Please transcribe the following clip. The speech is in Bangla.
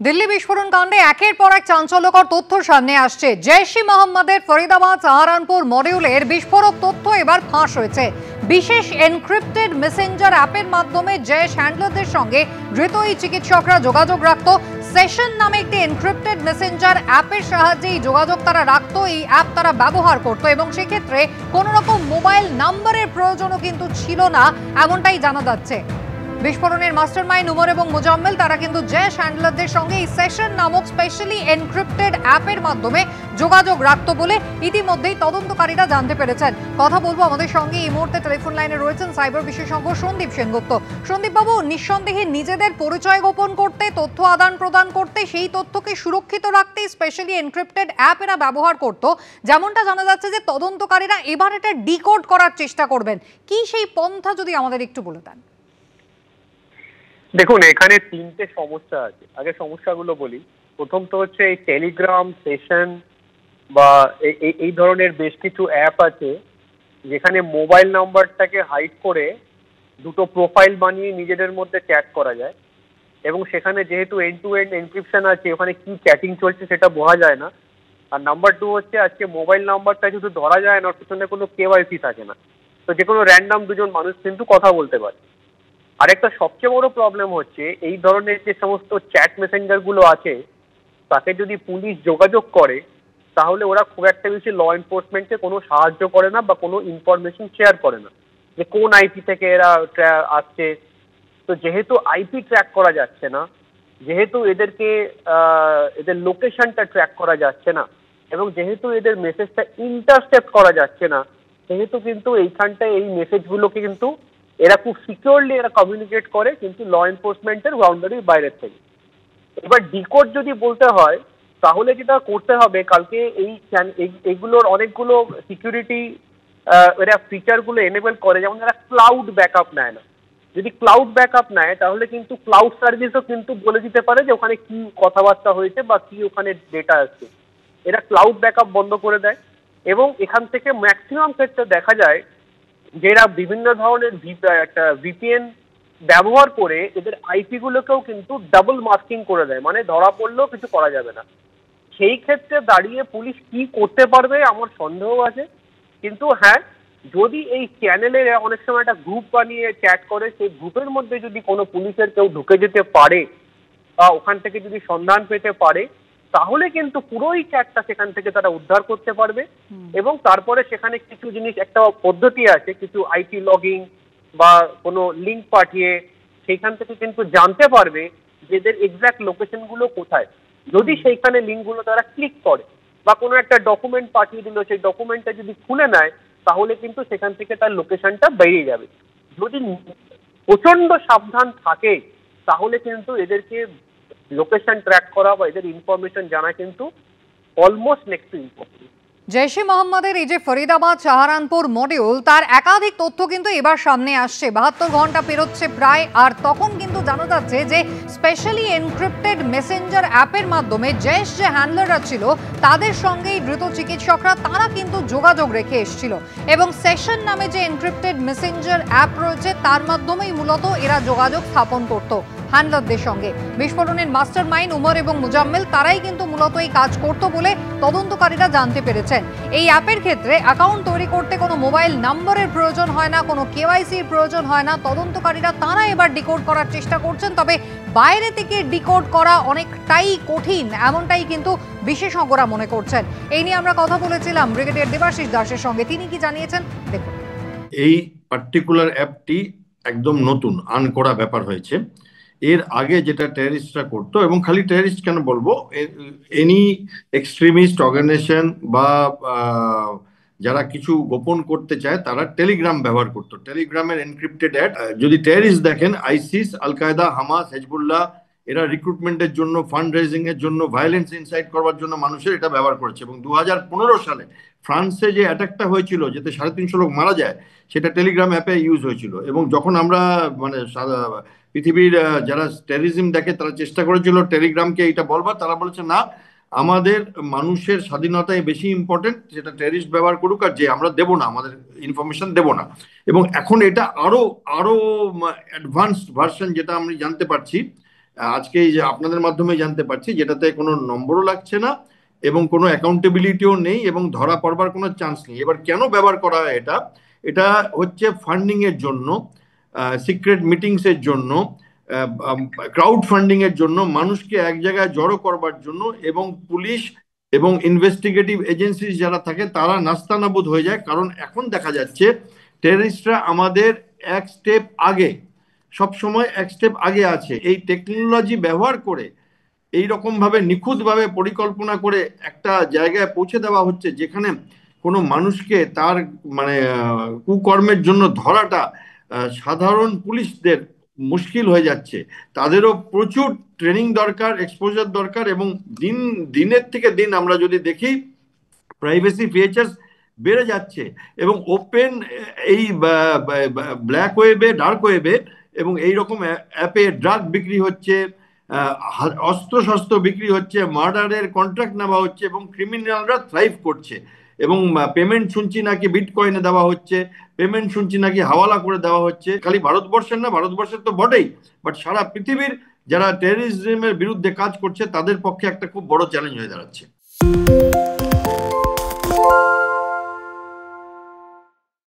দিল্লি বিস্ফোরণ কাণ্ডে একের পর এক চাঞ্চল্যকর তথ্য সামনে আসছে। জৈশ-ই মোহাম্মদের ফরিদাবাদ সাহারানপুর মডিউলের বিস্ফোরক তথ্য এবার ফাঁস হয়েছে। বিশেষ এনক্রিপ্টেড মেসেঞ্জার অ্যাপের মাধ্যমে জৈশ হ্যান্ডলারদের সঙ্গে ধৃত এই চিকিৎসকরা যোগাযোগ রাখত। সেশন নামে একটি এনক্রিপ্টেড মেসেঞ্জার অ্যাপের সাহায্যে এই যোগাযোগ তারা রাখত, এই অ্যাপ তারা ব্যবহার করত এবং সেক্ষেত্রে কোনো রকম মোবাইল নাম্বারের প্রয়োজনও কিন্তু ছিল না, এমনটাই জানা যাচ্ছে। বিস্ফোরণের মাস্টারমাইন্ড উমর এবং মুজাম্মেল তারা কিন্তু জৈশ হ্যান্ডলারদের সঙ্গে এই সেশন নামক স্পেশালি এনক্রিপ্টেড অ্যাপের মাধ্যমে যোগাযোগ রাখত বলে ইতিমধ্যেই তদন্তকারীরা জানতে পেরেছেন। কথা বলবো, আমাদের সঙ্গে এই মুহূর্তে টেলিফোন লাইনে রয়েছেন সাইবার বিশেষজ্ঞ সন্দীপ সেনগুপ্ত। সন্দীপ বাবু, নিঃসন্দেহে নিজেদের পরিচয় গোপন করতে, তথ্য আদান প্রদান করতে, সেই তথ্যকে সুরক্ষিত রাখতে স্পেশালি এনক্রিপ্টেড অ্যাপ এরা ব্যবহার করত। যেমনটা জানা যাচ্ছে যে তদন্তকারীরা এবার এটা ডিকোড করার চেষ্টা করবেন। কি সেই পন্থা যদি আমাদের একটু বলে দেন। দেখুন, এখানে তিনটে সমস্যা আছে। আগে সমস্যাগুলো বলি। প্রথম তো হচ্ছে এই টেলিগ্রাম সেশন বা এই ধরনের বেশ কিছু অ্যাপ আছে যেখানে মোবাইল নাম্বারটাকে হাইড করে দুটো প্রোফাইল বানিয়ে নিজেদের মধ্যে চ্যাট করা যায় এবং সেখানে যেহেতু এন্ড টু এন্ড এনক্রিপশন আছে, ওখানে কি চ্যাটিং চলছে সেটা বোঝা যায় না। আর নাম্বার টু হচ্ছে আজকে মোবাইল নাম্বারটা যদি ধরা যায় না, ওর পিছনে কোনো কেওয়াইসি থাকে না, তো যে কোনো র্যান্ডাম দুজন মানুষ কিন্তু কথা বলতে পারে। আরেকটা সবচেয়ে বড় প্রবলেম হচ্ছে এই ধরনের যে সমস্ত চ্যাট মেসেঞ্জার গুলো আছে তাকে যদি পুলিশ যোগাযোগ করে তাহলে ওরা খুব একটা বেশি ল এনফোর্সমেন্টকে কোনো সাহায্য করে না বা কোনো ইনফরমেশন শেয়ার করে না যে কোন আইপি থেকে এরা আসছে। তো যেহেতু আইপি ট্র্যাক করা যাচ্ছে না, যেহেতু এদেরকে এদের লোকেশনটা ট্র্যাক করা যাচ্ছে না এবং যেহেতু এদের মেসেজটা ইন্টারসেপ্ট করা যাচ্ছে না, সেহেতু কিন্তু এইখানটায় এই মেসেজগুলোকে কিন্তু এরা খুব সিকিউরলি এরা কমিউনিকেট করে কিন্তু ল এনফোর্সমেন্টের বাউন্ডারির বাইরের থেকে। এবার ডিকোড যদি বলতে হয় তাহলে যেটা করতে হবে, কালকে এইগুলোর অনেকগুলো সিকিউরিটি এরা ফিচারগুলো এনেবল করে, যেমন এরা ক্লাউড ব্যাকআপ নেয় না। যদি ক্লাউড ব্যাকআপ নেয় তাহলে কিন্তু ক্লাউড সার্ভিসও কিন্তু বলে দিতে পারে যে ওখানে কি কথাবার্তা হয়েছে বা কি ওখানে ডেটা আছে। এরা ক্লাউড ব্যাকআপ বন্ধ করে দেয় এবং এখান থেকে ম্যাক্সিমাম ক্ষেত্রে দেখা যায় যে এরা বিভিন্ন ধরনের একটা ভিপিএন ব্যবহার করে এদের আইপি গুলোকেও কিন্তু ডাবল মাস্কিং করে দেয়, মানে ধরা পড়লেও কিছু করা যাবে না। সেই ক্ষেত্রে দাঁড়িয়ে পুলিশ কি করতে পারবে আমার সন্দেহ আছে। কিন্তু হ্যাঁ, যদি এই চ্যানেলের অনেক সময় একটা গ্রুপ বানিয়ে চ্যাট করে, সেই গ্রুপের মধ্যে যদি কোনো পুলিশের কেউ ঢুকে যেতে পারে বা ওখান থেকে যদি সন্ধান পেতে পারে তাহলে কিন্তু পুরোই চ্যাটটা সেখান থেকে তারা উদ্ধার করতে পারবে এবং তারপরে সেখানে কিছু জিনিস, একটা পদ্ধতি আছে, কিছু আইপি লগিং বা কোনো লিঙ্ক পাঠিয়ে সেইখান থেকে কিন্তু জানতে পারবে যে এদের এক্সাক্ট লোকেশনগুলো কোথায়। যদি সেইখানে লিঙ্কগুলো তারা ক্লিক করে বা কোনো একটা ডকুমেন্ট পাঠিয়ে দিল, সেই ডকুমেন্টটা যদি খুলে নেয় তাহলে কিন্তু সেখান থেকে তার লোকেশনটা বেরিয়ে যাবে। যদি প্রচন্ড সাবধান থাকে তাহলে কিন্তু এদেরকে লোকেশন ট্র্যাক করা বা এদের ইনফরমেশন জানা কিন্তু অলমোস্ট নেক্সট টু ইম্পসিবল। জৈশ-ই মোহাম্মদের এই যে ফরিদাবাদ সাহারানপুর মডিউল, তার একাধিক তথ্য কিন্তু এবার সামনে আসছে। 72 ঘন্টা পেরোচ্ছে প্রায়, আর তখন কিন্তু জানা যাচ্ছে যে স্পেশালি এনক্রিপ্টেড মেসেঞ্জার অ্যাপের মাধ্যমে জৈশ যে হ্যান্ডলাররা ছিল তাদের সঙ্গেই ধৃত চিকিৎসকরা তারা কিন্তু যোগাযোগ রেখে এসেছিল এবং সেশন নামে যে এনক্রিপ্টেড মেসেঞ্জার অ্যাপ রয়েছে তার মাধ্যমেই মূলত এরা যোগাযোগ স্থাপন করত হ্যান্ডলারদের সঙ্গে। বিস্ফোরণের মাস্টারমাইন্ড উমর এবং মুজাম্মেল তারাই কিন্তু মূলত এই কাজ করত বলে তদন্তকারীরা জানতে পেরেছেন। এই অ্যাপের ক্ষেত্রে অ্যাকাউন্ট তৈরি করতে কোনো মোবাইল নম্বরের প্রয়োজন হয় না, কোনো কেওয়াইসির প্রয়োজন হয় না। তদন্তকারীরা তারা এবার ডিকোড করার চেষ্টা করছেন, তবে বাইরে থেকে ডিকোড করা অনেকটাই কঠিন, এমনটাই কিন্তু বিশেষজ্ঞরা মনে করছেন। এই নিয়ে আমরা কথা বলেছিলাম ব্রিগেডিয়ার দেবাশিস দাসের সঙ্গে, তিনি কি জানিয়েছেন দেখুন। এই পার্টিকুলার অ্যাপটি একদম নতুন আনকরা ব্যাপার হয়েছে। এর আগে যেটা টেররিস্টরা করতো, এবং খালি টেররিস্ট কেন বলবো, এনি এক্সট্রিমিস্ট অর্গানাইজেশন বা যারা কিছু গোপন করতে চায় তারা টেলিগ্রাম ব্যবহার করতো। টেলিগ্রামের এনক্রিপ্টেড অ্যাড যদি টেররিস্ট দেখেন, আইসিস, আল কায়দা, হামাস, হেজবুল্লাহ, এরা রিক্রুটমেন্টের জন্য, ফান্ড রেজিং এর জন্য, ভায়োলেন্স ইনসাইট করবার জন্য মানুষের এটা ব্যবহার করেছে। এবং 2015 সালে ফ্রান্সে যে অ্যাটাকটা হয়েছিল যেতে 350 লোক মারা যায়, সেটা টেলিগ্রাম অ্যাপে ইউজ হয়েছিল। এবং যখন আমরা মানে পৃথিবীর যারা টেররিজম দেখে তারা চেষ্টা করেছিল টেলিগ্রামকে এটা বলবার, তারা বলেছে না, আমাদের মানুষের স্বাধীনতাই বেশি ইম্পর্টেন্ট, সেটা টেররিস্ট ব্যবহার করুক, আর যে আমরা দেবো না, আমাদের ইনফরমেশন দেবো না। এবং এখন এটা আরো অ্যাডভান্সড ভার্সন যেটা আমি জানতে পারছি, আজকে এই যে আপনাদের মাধ্যমে জানতে পারছি, যেটাতে কোনো নম্বরও লাগছে না এবং কোনো অ্যাকাউন্টেবিলিটিও নেই এবং ধরা পড়বার কোনো চান্স নেই। এবার কেন ব্যবহার করা হয় এটা? এটা হচ্ছে ফান্ডিং এর জন্য, সিক্রেট মিটিংস এর জন্য, ক্রাউড ফান্ডিং এর জন্য, মানুষকে এক জায়গায় জড়ো করবার জন্য, এবং পুলিশ এবং ইনভেস্টিগেটিভ এজেন্সি যারা থাকে তারা নাস্তানাবুদ হয়ে যায়। কারণ এখন দেখা যাচ্ছে টেররিস্টরা আমাদের এক স্টেপ আগে, সব সময় এক স্টেপ আগে আছে। এই টেকনোলজি ব্যবহার করে এই রকম ভাবে নিখুঁতভাবে পরিকল্পনা করে একটা জায়গায় পৌঁছে দেওয়া হচ্ছে যেখানে কোনো মানুষকে তার মানে কুকর্মের জন্য ধরাটা সাধারণ পুলিশদের মুশকিল হয়ে যাচ্ছে। তাদেরও প্রচুর ট্রেনিং দরকার, এক্সপোজার দরকার, এবং দিনের থেকে দিন আমরা যদি দেখি প্রাইভেসি ফিচার্স বেড়ে যাচ্ছে এবং ওপেন এই ব্ল্যাক ওয়েবে, ডার্ক ওয়েবে এবং এইরকম অ্যাপে ড্রাগ বিক্রি হচ্ছে, অস্ত্র শস্ত্র বিক্রি হচ্ছে, মার্ডারের কন্ট্রাক্ট নেওয়া হচ্ছে এবং ক্রিমিনালরা থ্রাইভ করছে। এবং পেমেন্ট শুনছি নাকি বিটকয়েনে দেওয়া হচ্ছে, পেমেন্ট শুনছি নাকি হাওয়ালা করে দেওয়া হচ্ছে। খালি ভারতবর্ষের না, ভারতবর্ষের তো বটেই, বাট সারা পৃথিবীর যারা টেররিজমের বিরুদ্ধে কাজ করছে তাদের পক্ষে একটা খুব বড় চ্যালেঞ্জ হয়ে দাঁড়াচ্ছে।